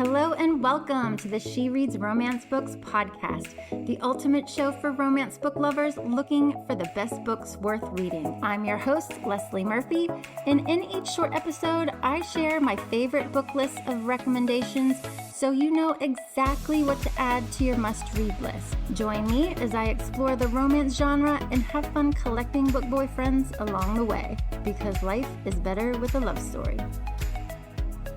Hello and welcome to the She Reads Romance Books podcast, the ultimate show for romance book lovers looking for the best books worth reading. I'm your host, Leslie Murphy, and in each short episode, I share my favorite book list of recommendations so you know exactly what to add to your must-read list. Join me as I explore the romance genre and have fun collecting book boyfriends along the way, because life is better with a love story.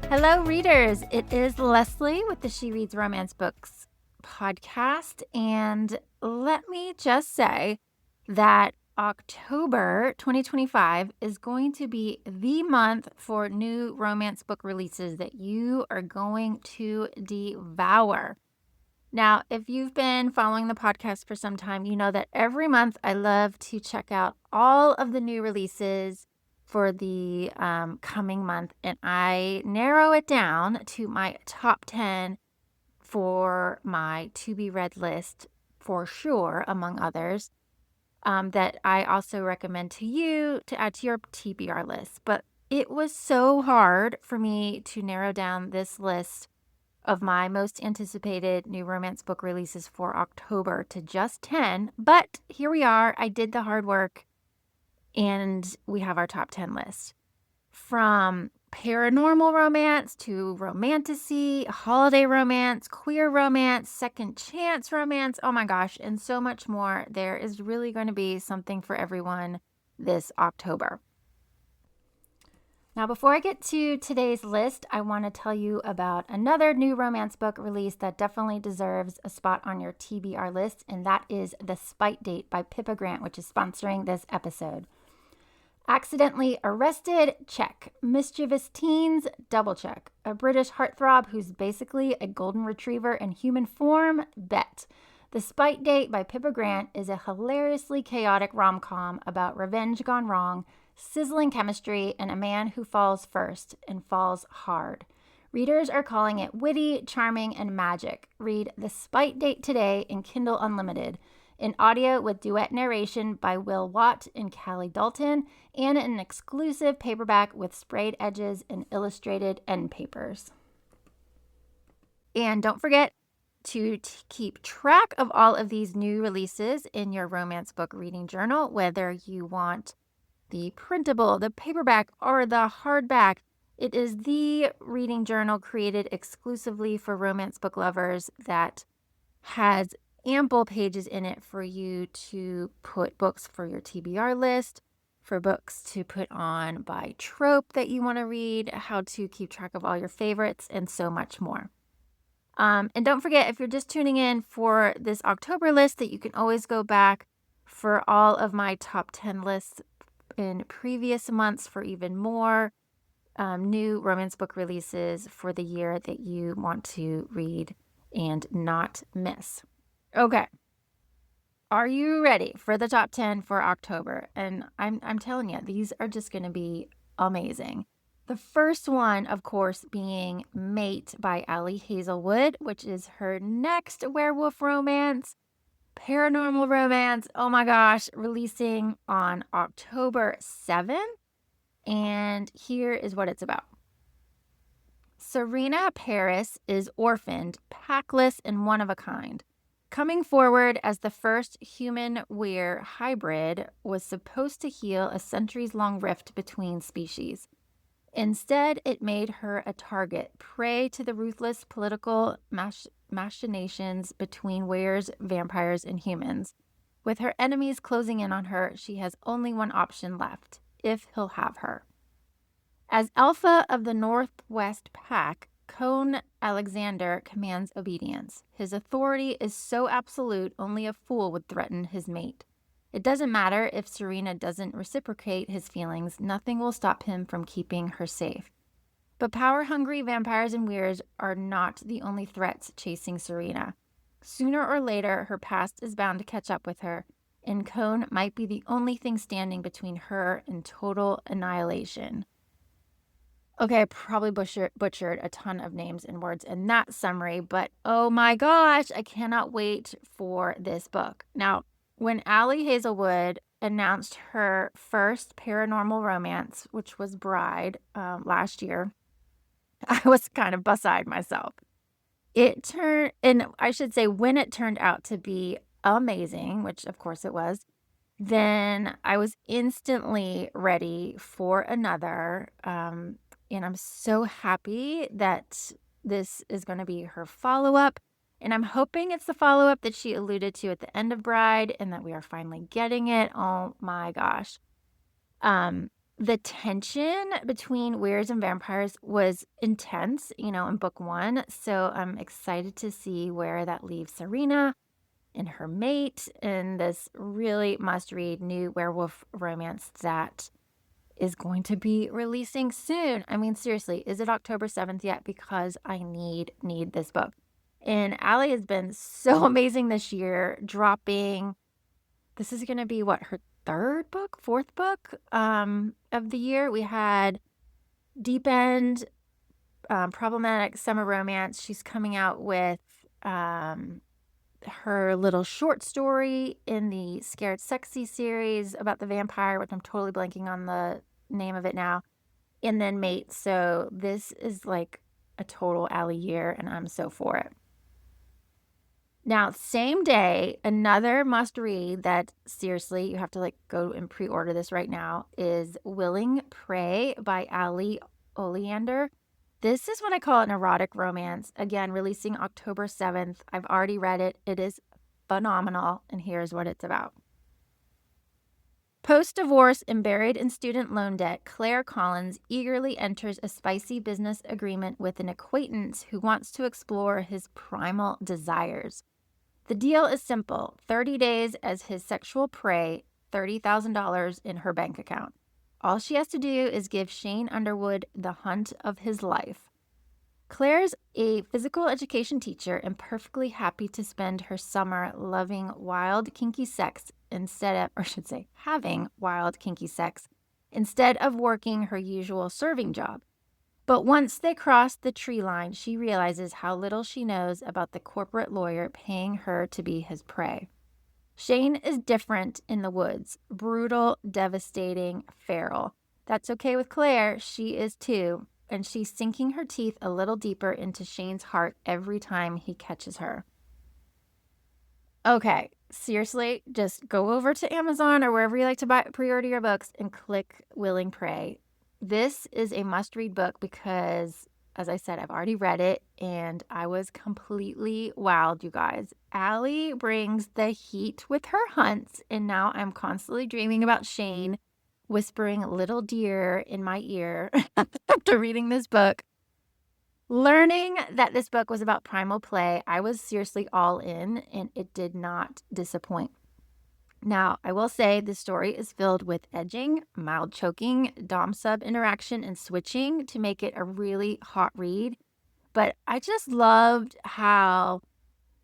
Hello, readers. It is Leslie with the She Reads Romance Books podcast. And let me just say that October 2025 is going to be the month for new romance book releases that you are going to devour. Now, if you've been following the podcast for some time, you know that every month I love to check out all of the new releases for the coming month, and I narrow it down to my top 10 for my to-be-read list for sure, among others, that I also recommend to you to add to your TBR list. But it was so hard for me to narrow down this list of my most anticipated new romance book releases for October to just 10, but here we are. I did the hard work. And we have our top 10 list. From paranormal romance to romantasy, holiday romance, queer romance, second chance romance, oh my gosh, and so much more. There is really going to be something for everyone this October. Now, before I get to today's list, I want to tell you about another new romance book release that definitely deserves a spot on your TBR list, and that is The Spite Date by Pippa Grant, which is sponsoring this episode. Accidentally Arrested? Check. Mischievous Teens? Double check. A British heartthrob who's basically a golden retriever in human form? Bet. The Spite Date by Pippa Grant is a hilariously chaotic rom-com about revenge gone wrong, sizzling chemistry, and a man who falls first and falls hard. Readers are calling it witty, charming, and magic. Read The Spite Date today in Kindle Unlimited, in audio with duet narration by Will Watt and Callie Dalton, and an exclusive paperback with sprayed edges and illustrated end papers. And don't forget to keep track of all of these new releases in your romance book reading journal, whether you want the printable, the paperback, or the hardback. It is the reading journal created exclusively for romance book lovers that has ample pages in it for you to put books for your TBR list, for books to put on by trope that you want to read, how to keep track of all your favorites, and so much more. And don't forget, if you're just tuning in for this October list, that you can always go back for all of my top 10 lists in previous months for even more new romance book releases for the year that you want to read and not miss. Okay, are you ready for the top 10 for October? And I'm telling you, these are just going to be amazing. The first one, of course, being Mate by Ali Hazelwood, which is her next werewolf romance, paranormal romance. Oh my gosh, releasing on October 7th. And here is what it's about. Serena Paris is orphaned, packless, and one of a kind. Coming forward as the first human-were hybrid was supposed to heal a centuries-long rift between species. Instead, it made her a target, prey to the ruthless political machinations between wares, vampires, and humans. With her enemies closing in on her, she has only one option left, if he'll have her. As alpha of the Northwest Pack, Cone Alexander commands obedience. His authority is so absolute, only a fool would threaten his mate. It doesn't matter if Serena doesn't reciprocate his feelings, nothing will stop him from keeping her safe. But power-hungry vampires and weirs are not the only threats chasing Serena. Sooner or later, her past is bound to catch up with her, and Cone might be the only thing standing between her and total annihilation. Okay, I probably butchered a ton of names and words in that summary, but oh my gosh, I cannot wait for this book. Now, when Ali Hazelwood announced her first paranormal romance, which was Bride, last year, I was kind of beside myself. and I should say when it turned out to be amazing, which of course it was, then I was instantly ready for another. And I'm so happy that this is going to be her follow-up. And I'm hoping it's the follow-up that she alluded to at the end of Bride and that we are finally getting it. Oh my gosh. The tension between weirds and vampires was intense, in book 1. So I'm excited to see where that leaves Serena and her mate in this really must-read new werewolf romance that is going to be releasing soon. I mean, seriously, is it October 7th yet? Because I need this book. And Allie has been so amazing this year, dropping. This is going to be her fourth book of the year. We had Deep End, Problematic Summer Romance. She's coming out with her little short story in the Scared Sexy series about the vampire, which I'm totally blanking on the name of it now, and then Mate. So this is like a total Allie year, and I'm so for it. Now, same day, another must read that seriously, you have to go and pre-order this right now is Willing Prey by Ali Oleander. This is what I call an erotic romance. Again, releasing October 7th. I've already read it. It is phenomenal, and here's what it's about. Post-divorce and buried in student loan debt, Claire Collins eagerly enters a spicy business agreement with an acquaintance who wants to explore his primal desires. The deal is simple: 30 days as his sexual prey, $30,000 in her bank account. All she has to do is give Shane Underwood the hunt of his life. Claire's a physical education teacher and perfectly happy to spend her summer loving wild, kinky sex having wild, kinky sex instead of working her usual serving job. But once they cross the tree line, she realizes how little she knows about the corporate lawyer paying her to be his prey. Shane is different in the woods, brutal, devastating, feral. That's okay with Claire, she is too, and she's sinking her teeth a little deeper into Shane's heart every time he catches her. Okay, seriously, just go over to Amazon or wherever you like to pre-order your books and click Willing Prey. This is a must-read book because, as I said, I've already read it and I was completely wowed, you guys. Allie brings the heat with her hunts, and now I'm constantly dreaming about Shane whispering little deer in my ear after reading this book. Learning that this book was about primal play, I was seriously all in, and it did not disappoint. Now, I will say the story is filled with edging, mild choking, dom-sub interaction, and switching to make it a really hot read. But I just loved how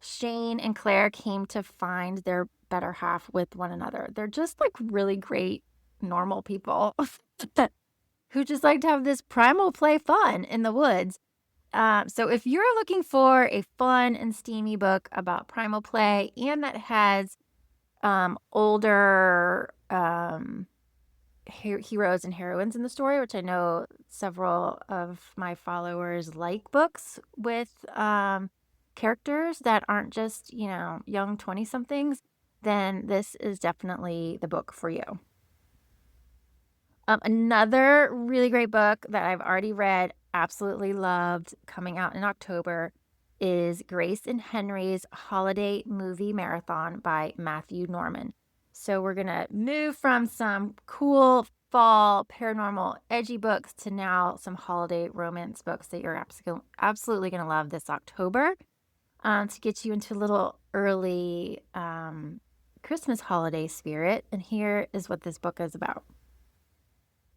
Shane and Claire came to find their better half with one another. They're just really great, normal people who just like to have this primal play fun in the woods. So if you're looking for a fun and steamy book about primal play and that has older heroes and heroines in the story, which I know several of my followers like books with characters that aren't just, young 20-somethings, then this is definitely the book for you. Another really great book that I've already read, absolutely loved, coming out in October, is Grace and Henry's Holiday Movie Marathon by Matthew Norman. So we're going to move from some cool fall paranormal edgy books to now some holiday romance books that you're absolutely going to love this October to get you into a little early Christmas holiday spirit. And here is what this book is about.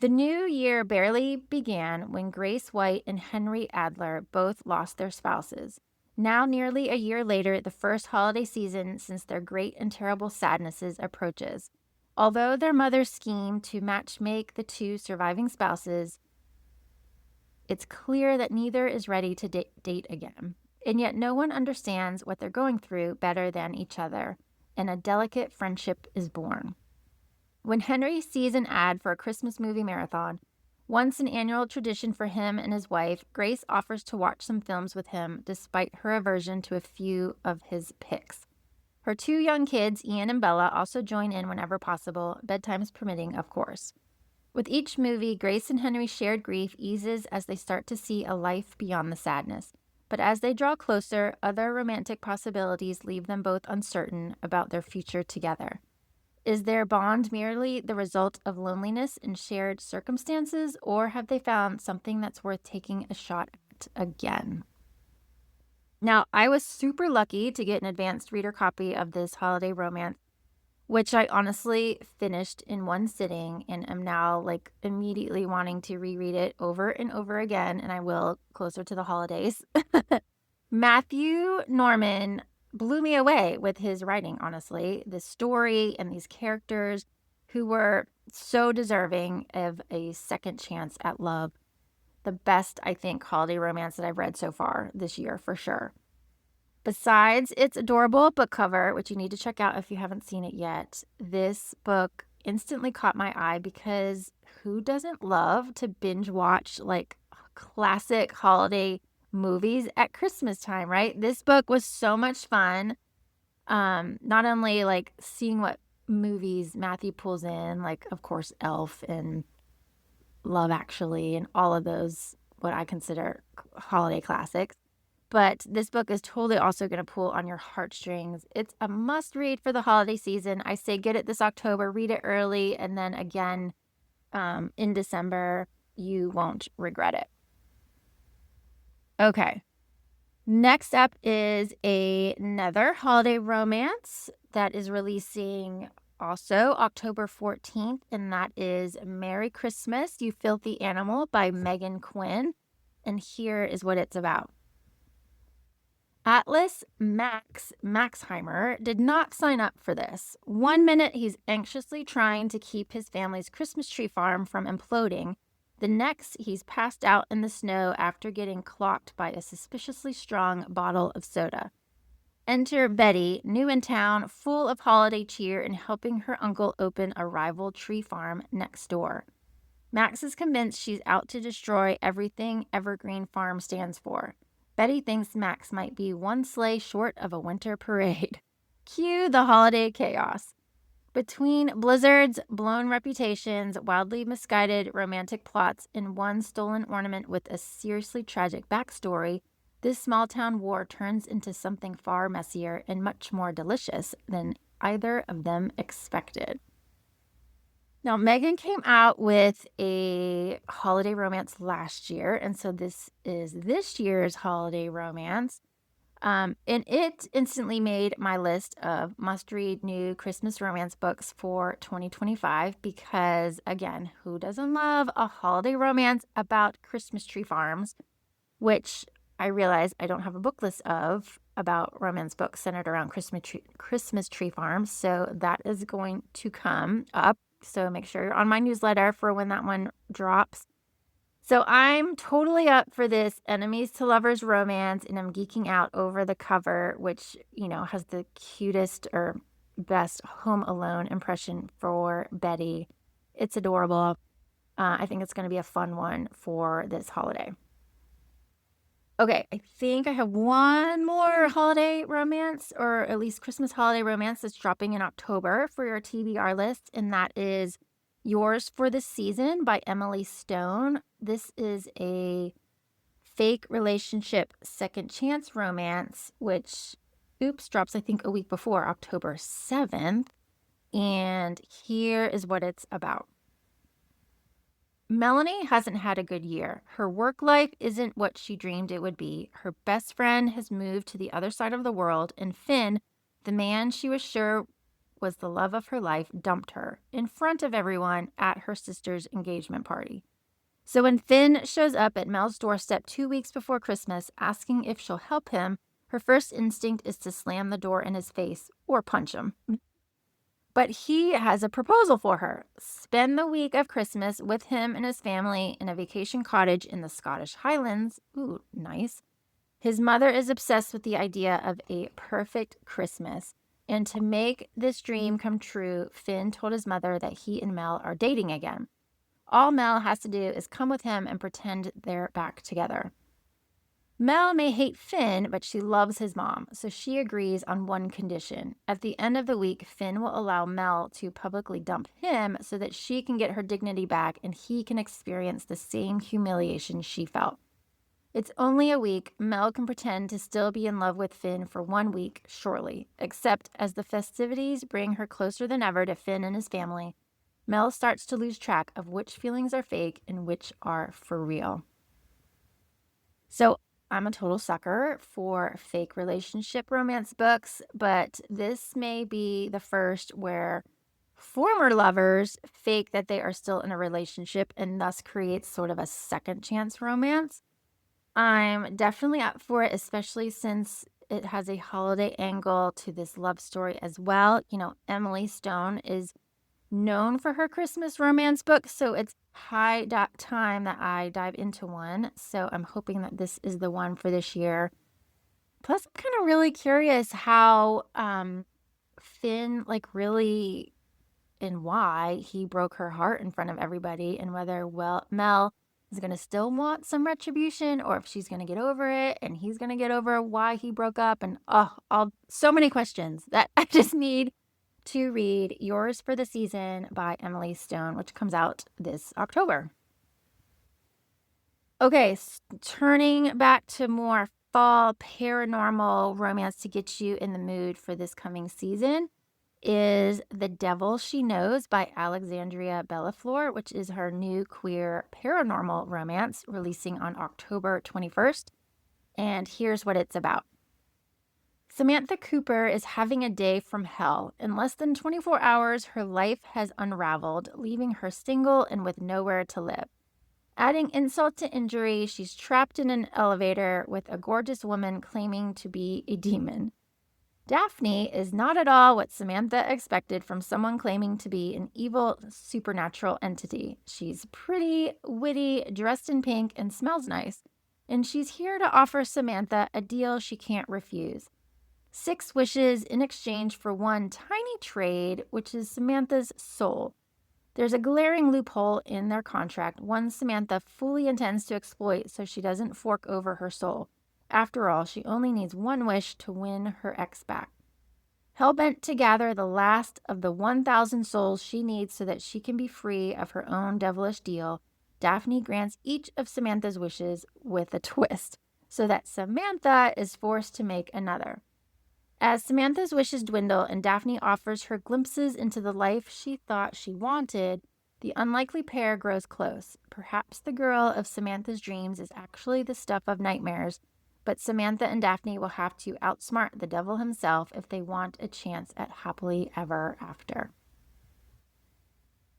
The new year barely began when Grace White and Henry Adler both lost their spouses. Now, nearly a year later, the first holiday season since their great and terrible sadnesses approaches. Although their mothers scheme to matchmake the two surviving spouses, it's clear that neither is ready to date again. And yet no one understands what they're going through better than each other, and a delicate friendship is born. When Henry sees an ad for a Christmas movie marathon, Once an annual tradition for him and his wife, Grace offers to watch some films with him despite her aversion to a few of his picks. Her 2 young kids, Ian and Bella, also join in whenever possible, bedtimes permitting, of course. With each movie, Grace and Henry's shared grief eases as they start to see a life beyond the sadness. But as they draw closer, other romantic possibilities leave them both uncertain about their future together. Is their bond merely the result of loneliness and shared circumstances, or have they found something that's worth taking a shot at again? Now, I was super lucky to get an advanced reader copy of this holiday romance, which I honestly finished in one sitting and am now like immediately wanting to reread it over and over again, and I will closer to the holidays. Matthew Norman blew me away with his writing, honestly. The story and these characters who were so deserving of a second chance at love. The best, I think, holiday romance that I've read so far this year, for sure. Besides its adorable book cover, which you need to check out if you haven't seen it yet, this book instantly caught my eye because who doesn't love to binge watch like classic holiday movies at Christmas time, right? This book was so much fun. Not only like seeing what movies Matthew pulls in, like of course Elf and Love Actually and all of those what I consider holiday classics, but this book is totally also going to pull on your heartstrings. It's a must read for the holiday season. I say get it this October, read it early, and then again in December. You won't regret it. Okay. Next up is another holiday romance that is releasing also October 14th, and that is Merry Christmas, You Filthy Animal by Megan Quinn. And here is what it's about. Atlas Maxheimer did not sign up for this. One minute he's anxiously trying to keep his family's Christmas tree farm from imploding. The next, he's passed out in the snow after getting clocked by a suspiciously strong bottle of soda. Enter Betty, new in town, full of holiday cheer and helping her uncle open a rival tree farm next door. Max is convinced she's out to destroy everything Evergreen Farm stands for. Betty thinks Max might be one sleigh short of a winter parade. Cue the holiday chaos. Between blizzards, blown reputations, wildly misguided romantic plots, and one stolen ornament with a seriously tragic backstory, this small-town war turns into something far messier and much more delicious than either of them expected. Now, Megan came out with a holiday romance last year, and so this is this year's holiday romance. And it instantly made my list of must-read new Christmas romance books for 2025 because, again, who doesn't love a holiday romance about Christmas tree farms, which I realize I don't have a book list of about romance books centered around Christmas tree farms, so that is going to come up. So make sure you're on my newsletter for when that one drops. So I'm totally up for this enemies to lovers romance, and I'm geeking out over the cover, which, you know, has the cutest or best Home Alone impression for Betty. It's adorable. I think it's going to be a fun one for this holiday. Okay, I think I have one more holiday romance, or at least Christmas holiday romance that's dropping in October for your TBR list, and that is Yours for the Season by Emily Stone. This is a fake relationship second chance romance, which, drops I think a week before, October 7th. And here is what it's about. Melanie hasn't had a good year. Her work life isn't what she dreamed it would be. Her best friend has moved to the other side of the world, and Finn, the man she was sure was the love of her life, dumped her in front of everyone at her sister's engagement party. So when Finn shows up at Mel's doorstep 2 weeks before Christmas asking if she'll help him, her first instinct is to slam the door in his face or punch him. But he has a proposal for her. Spend the week of Christmas with him and his family in a vacation cottage in the Scottish Highlands. Ooh, nice. His mother is obsessed with the idea of a perfect Christmas. And to make this dream come true, Finn told his mother that he and Mel are dating again. All Mel has to do is come with him and pretend they're back together. Mel may hate Finn, but she loves his mom, so she agrees on one condition. At the end of the week, Finn will allow Mel to publicly dump him so that she can get her dignity back and he can experience the same humiliation she felt. It's only a week. Mel can pretend to still be in love with Finn for 1 week, surely, except as the festivities bring her closer than ever to Finn and his family, Mel starts to lose track of which feelings are fake and which are for real. So I'm a total sucker for fake relationship romance books, but this may be the first where former lovers fake that they are still in a relationship and thus creates sort of a second chance romance. I'm definitely up for it, especially since it has a holiday angle to this love story as well. Emily Stone is known for her Christmas romance books, so it's high time that I dive into one. So I'm hoping that this is the one for this year. Plus, I'm kind of really curious how Finn, really, and why he broke her heart in front of everybody, and whether, Mel is going to still want some retribution, or if she's going to get over it and he's going to get over why he broke up. And so many questions that I just need to read Yours for the Season by Emily Stone, which comes out this October. Okay, turning back to more fall paranormal romance to get you in the mood for this coming season is The Devil She Knows by Alexandria Bellaflor, which is her new queer paranormal romance releasing on October 21st. And here's what it's about. Samantha Cooper is having a day from hell. In less than 24 hours, her life has unraveled, leaving her single and with nowhere to live. Adding insult to injury, she's trapped in an elevator with a gorgeous woman claiming to be a demon. Daphne is not at all what Samantha expected from someone claiming to be an evil supernatural entity. She's pretty, witty, dressed in pink, and smells nice. And she's here to offer Samantha a deal she can't refuse. 6 wishes in exchange for one tiny trade, which is Samantha's soul. There's a glaring loophole in their contract, one Samantha fully intends to exploit so she doesn't fork over her soul. After all, she only needs one wish to win her ex back. Hellbent to gather the last of the 1,000 souls she needs so that she can be free of her own devilish deal, Daphne grants each of Samantha's wishes with a twist, so that Samantha is forced to make another. As Samantha's wishes dwindle and Daphne offers her glimpses into the life she thought she wanted, the unlikely pair grows close. Perhaps the girl of Samantha's dreams is actually the stuff of nightmares, but Samantha and Daphne will have to outsmart the devil himself if they want a chance at happily ever after.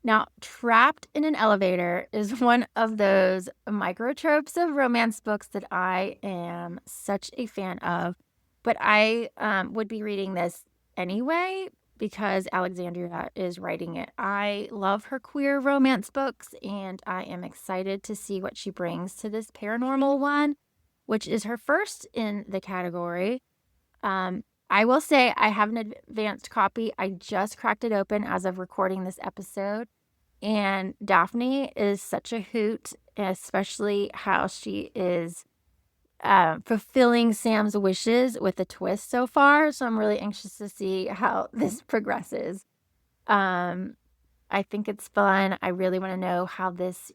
Now, Trapped in an Elevator is one of those microtropes of romance books that I am such a fan of. But I would be reading this anyway because Alexandria is writing it. I love her queer romance books, and I am excited to see what she brings to this paranormal one, which is her first in the category. I will say I have an advanced copy. I just cracked it open as of recording this episode. And Daphne is such a hoot, especially how she is fulfilling Sam's wishes with a twist so far. So I'm really anxious to see how this progresses. I think it's fun. I really want to know how this,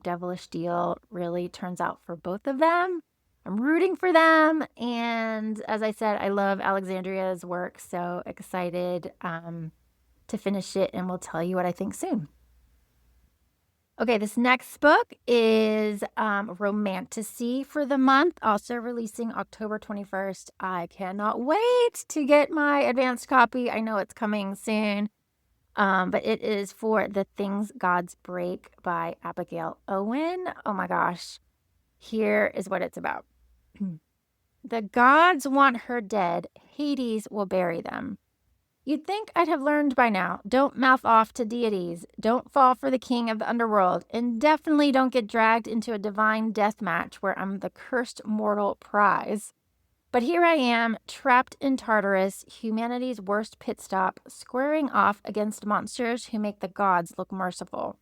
devilish deal really turns out for both of them. I'm rooting for them. And as I said, I love Alexandria's work. So excited to finish it, and we'll tell you what I think soon. Okay, this next book is Romantasy for the month, also releasing October 21st. I cannot wait to get my advanced copy. I know it's coming soon, but it is For the Things Gods Break by Abigail Owen. Oh my gosh, here is what it's about. The gods want her dead. Hades will bury them. You'd think I'd have learned by now. Don't mouth off to deities. Don't fall for the king of the underworld. And definitely don't get dragged into a divine death match where I'm the cursed mortal prize. But here I am, trapped in Tartarus, humanity's worst pit stop, squaring off against monsters who make the gods look merciful.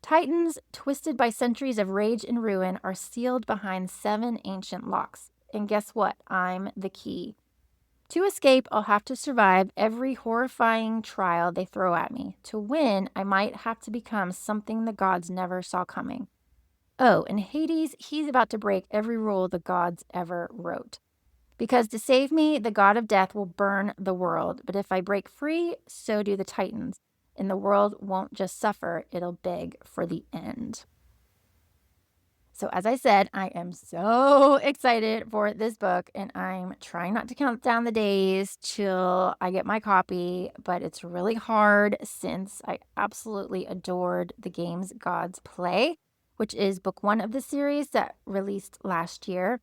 Titans, twisted by centuries of rage and ruin, are sealed behind 7 ancient locks. And guess what? I'm the key. To escape, I'll have to survive every horrifying trial they throw at me. To win, I might have to become something the gods never saw coming. Oh, and Hades, he's about to break every rule the gods ever wrote. Because to save me, the god of death will burn the world. But if I break free, so do the Titans. And the world won't just suffer, it'll beg for the end. So as I said, I am so excited for this book, and I'm trying not to count down the days till I get my copy, but it's really hard since I absolutely adored the games gods play, which is book 1 of the series that released last year.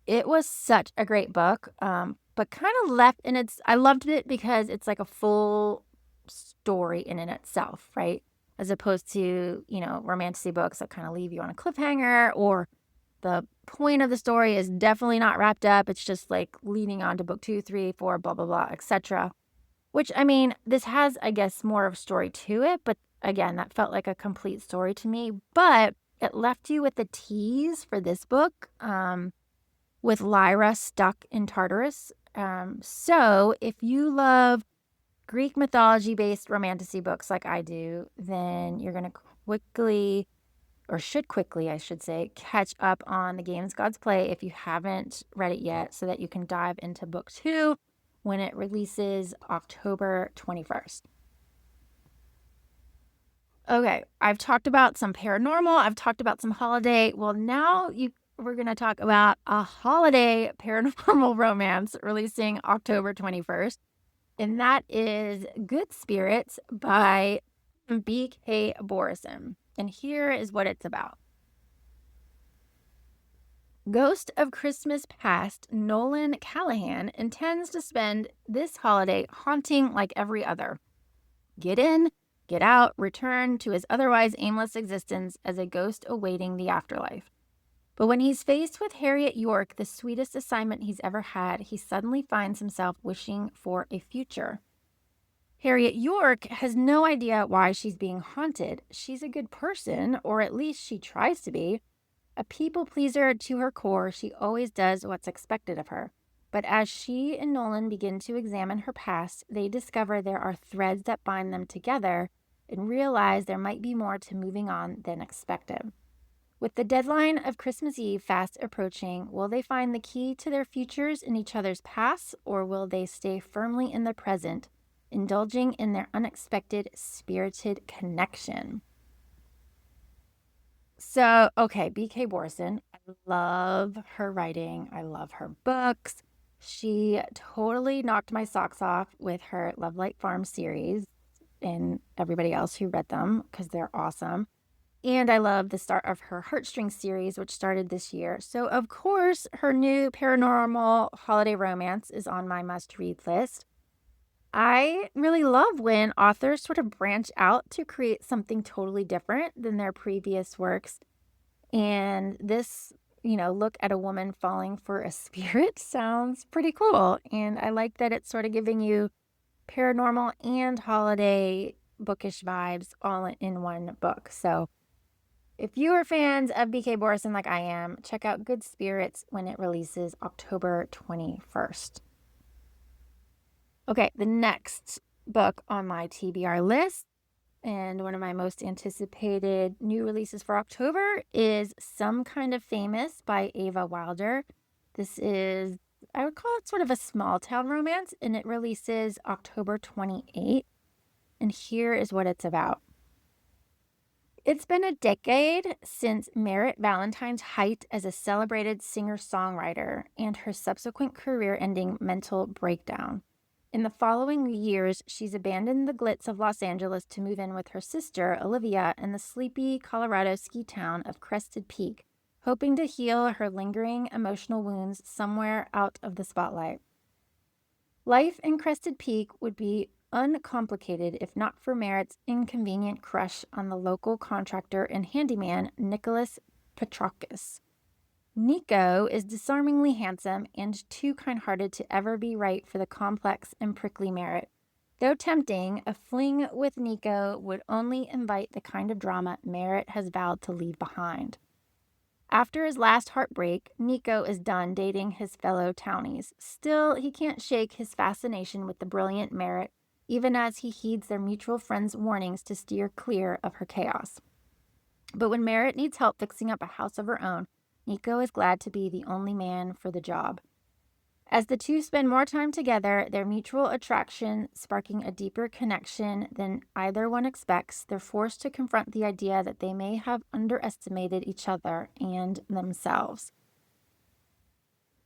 It was such a great book, but kind of left in its, I loved it because it's like a full story in and itself, right? As opposed to, romantasy books that kind of leave you on a cliffhanger, or the point of the story is definitely not wrapped up. It's just like leading on to book 2, 3, 4, blah, blah, blah, etc. Which, I mean, this has, I guess, more of a story to it. But again, that felt like a complete story to me. But it left you with the tease for this book, with Lyra stuck in Tartarus. So if you love Greek mythology-based romantasy books like I do, then you're going to quickly, or should quickly, I should say, catch up on the games gods play if you haven't read it yet, so that you can dive into book 2 when it releases October 21st. Okay, I've talked about some paranormal, I've talked about some holiday. Well, now we're going to talk about a holiday paranormal romance releasing October 21st. And that is Good Spirits by B.K. Borison. And here is what it's about. Ghost of Christmas Past, Nolan Callahan intends to spend this holiday haunting like every other. Get in, get out, return to his otherwise aimless existence as a ghost awaiting the afterlife. But when he's faced with Harriet York, the sweetest assignment he's ever had, he suddenly finds himself wishing for a future. Harriet York has no idea why she's being haunted. She's a good person, or at least she tries to be. A people pleaser to her core, she always does what's expected of her. But as she and Nolan begin to examine her past, they discover there are threads that bind them together and realize there might be more to moving on than expected. With the deadline of Christmas Eve fast approaching, will they find the key to their futures in each other's pasts, or will they stay firmly in the present, indulging in their unexpected spirited connection? So, okay, B.K. Borison, I love her writing. I love her books. She totally knocked my socks off with her Love Light Farm series and everybody else who read them, because they're awesome. And I love the start of her Heartstrings series, which started this year. So, of course, her new paranormal holiday romance is on my must-read list. I really love when authors sort of branch out to create something totally different than their previous works. And this, look at a woman falling for a spirit sounds pretty cool. And I like that it's sort of giving you paranormal and holiday bookish vibes all in one book. So if you are fans of B.K. Borison like I am, check out Good Spirits when it releases October 21st. Okay, the next book on my TBR list, and one of my most anticipated new releases for October, is Some Kind of Famous by Ava Wilder. This is, I would call it sort of a small town romance, and it releases October 28th. And here is what it's about. It's been a decade since Merritt Valentine's height as a celebrated singer-songwriter and her subsequent career-ending mental breakdown. In the following years, she's abandoned the glitz of Los Angeles to move in with her sister, Olivia, in the sleepy Colorado ski town of Crested Peak, hoping to heal her lingering emotional wounds somewhere out of the spotlight. Life in Crested Peak would be uncomplicated if not for Merritt's inconvenient crush on the local contractor and handyman Nicholas Petrakis. Nico is disarmingly handsome and too kind-hearted to ever be right for the complex and prickly Merritt. Though tempting, a fling with Nico would only invite the kind of drama Merritt has vowed to leave behind. After his last heartbreak, Nico is done dating his fellow townies. Still, he can't shake his fascination with the brilliant Merritt, even as he heeds their mutual friend's warnings to steer clear of her chaos. But when Merritt needs help fixing up a house of her own, Nico is glad to be the only man for the job. As the two spend more time together, their mutual attraction sparking a deeper connection than either one expects, they're forced to confront the idea that they may have underestimated each other and themselves.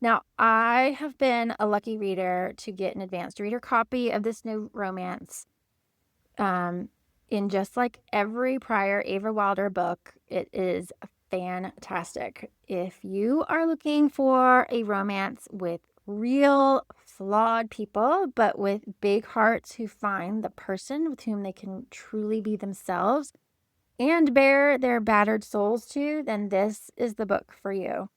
Now, I have been a lucky reader to get an advanced reader copy of this new romance. In just like every prior Ava Wilder book, it is fantastic. If you are looking for a romance with real flawed people, but with big hearts who find the person with whom they can truly be themselves and bare their battered souls to, then this is the book for you.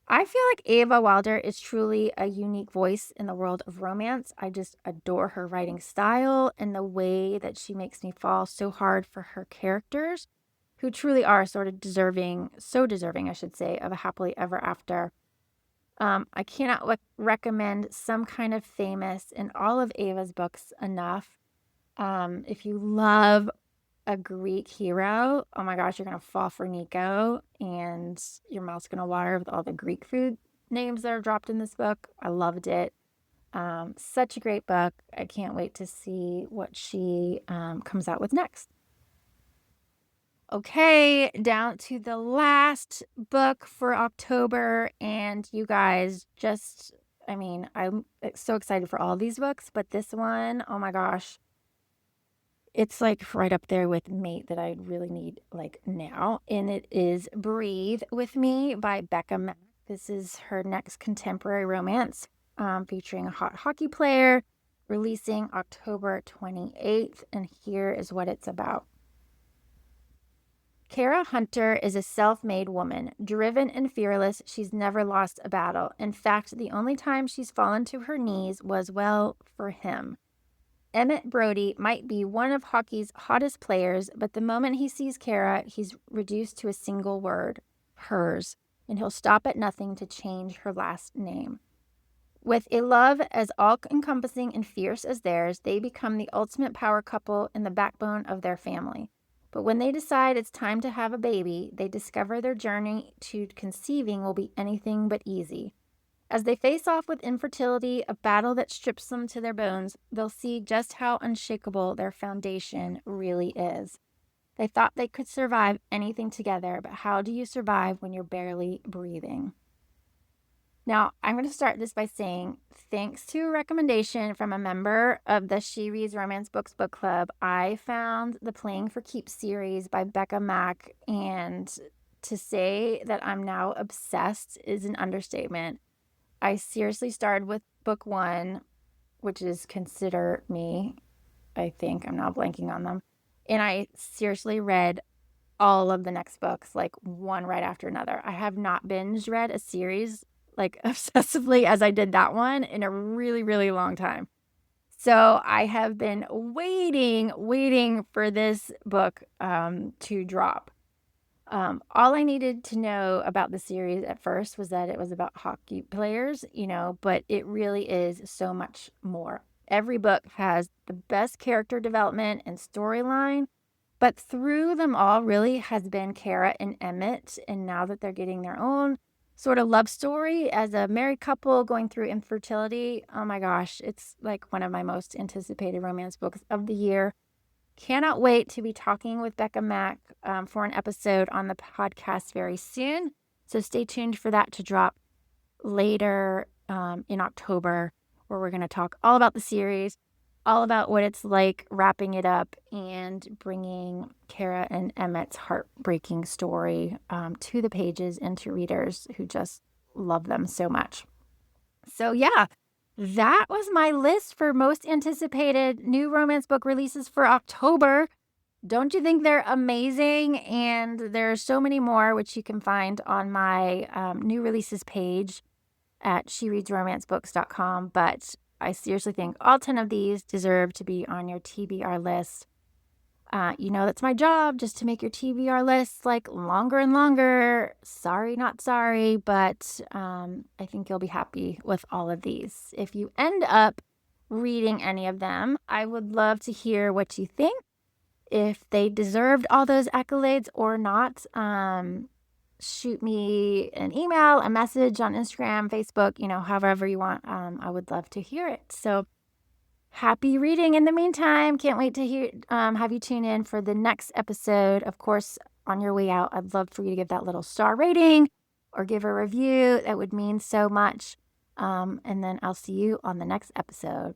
I feel like Ava Wilder is truly a unique voice in the world of romance. I just adore her writing style and the way that she makes me fall so hard for her characters, who truly are sort of so deserving, I should say, of a happily ever after. I cannot recommend Some Kind of Famous in all of Ava's books enough. If you love a Greek hero, oh my gosh, you're going to fall for Nico and your mouth's going to water with all the Greek food names that are dropped in this book. I loved it. Such a great book. I can't wait to see what she comes out with next. Okay, down to the last book for October, and you guys I'm so excited for all these books, but this one, oh my gosh, it's like right up there with Mate that I really need like now, and it is Breathe With Me by Becca Mack. This is her next contemporary romance featuring a hot hockey player, releasing October 28th, and here is what it's about. Kara Hunter is a self-made woman. Driven and fearless, she's never lost a battle. In fact, the only time she's fallen to her knees was, well, for him. Emmett Brody might be one of hockey's hottest players, but the moment he sees Kara, he's reduced to a single word, hers, and he'll stop at nothing to change her last name. With a love as all-encompassing and fierce as theirs, they become the ultimate power couple and the backbone of their family. But when they decide it's time to have a baby, they discover their journey to conceiving will be anything but easy. As they face off with infertility, a battle that strips them to their bones, they'll see just how unshakable their foundation really is. They thought they could survive anything together, but how do you survive when you're barely breathing? Now, I'm going to start this by saying, thanks to a recommendation from a member of the She Reads Romance Books Book Club, I found the Playing for Keeps series by Becca Mack, and to say that I'm now obsessed is an understatement. I seriously started with book 1, which is Consider Me, I think. I'm now blanking on them. And I seriously read all of the next books, like one right after another. I have not binge read a series like obsessively as I did that one in a really, really long time. So I have been waiting for this book to drop. All I needed to know about the series at first was that it was about hockey players, but it really is so much more. Every book has the best character development and storyline, but through them all really has been Kara and Emmett. And now that they're getting their own sort of love story as a married couple going through infertility, oh my gosh, it's like one of my most anticipated romance books of the year. Cannot wait to be talking with Becca Mack for an episode on the podcast very soon. So stay tuned for that to drop later in October, where we're going to talk all about the series, all about what it's like wrapping it up and bringing Kara and Emmett's heartbreaking story to the pages and to readers who just love them so much. So yeah, that was my list for most anticipated new romance book releases for October. Don't you think they're amazing? And there are so many more, which you can find on my new releases page at shereadsromancebooks.com. But I seriously think all 10 of these deserve to be on your TBR list. That's my job, just to make your TBR list like longer and longer. Sorry, not sorry, but I think you'll be happy with all of these. If you end up reading any of them, I would love to hear what you think. If they deserved all those accolades or not, shoot me an email, a message on Instagram, Facebook, however you want. I would love to hear it. So happy reading in the meantime. Can't wait to have you tune in for the next episode. Of course, on your way out, I'd love for you to give that little star rating or give a review. That would mean so much. And then I'll see you on the next episode.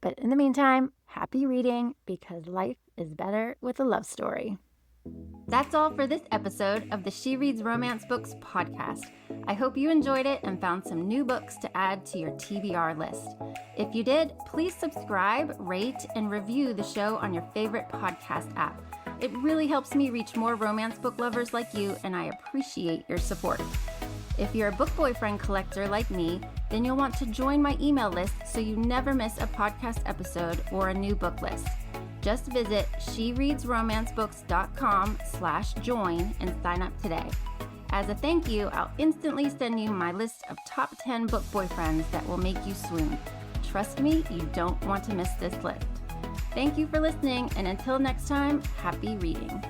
But in the meantime, happy reading, because life is better with a love story. That's all for this episode of the She Reads Romance Books podcast. I hope you enjoyed it and found some new books to add to your TBR list. If you did, please subscribe, rate, and review the show on your favorite podcast app. It really helps me reach more romance book lovers like you, and I appreciate your support. If you're a book boyfriend collector like me, then you'll want to join my email list so you never miss a podcast episode or a new book list. Just visit shereadsromancebooks.com/join and sign up today. As a thank you, I'll instantly send you my list of top 10 book boyfriends that will make you swoon. Trust me, you don't want to miss this list. Thank you for listening, and until next time, happy reading.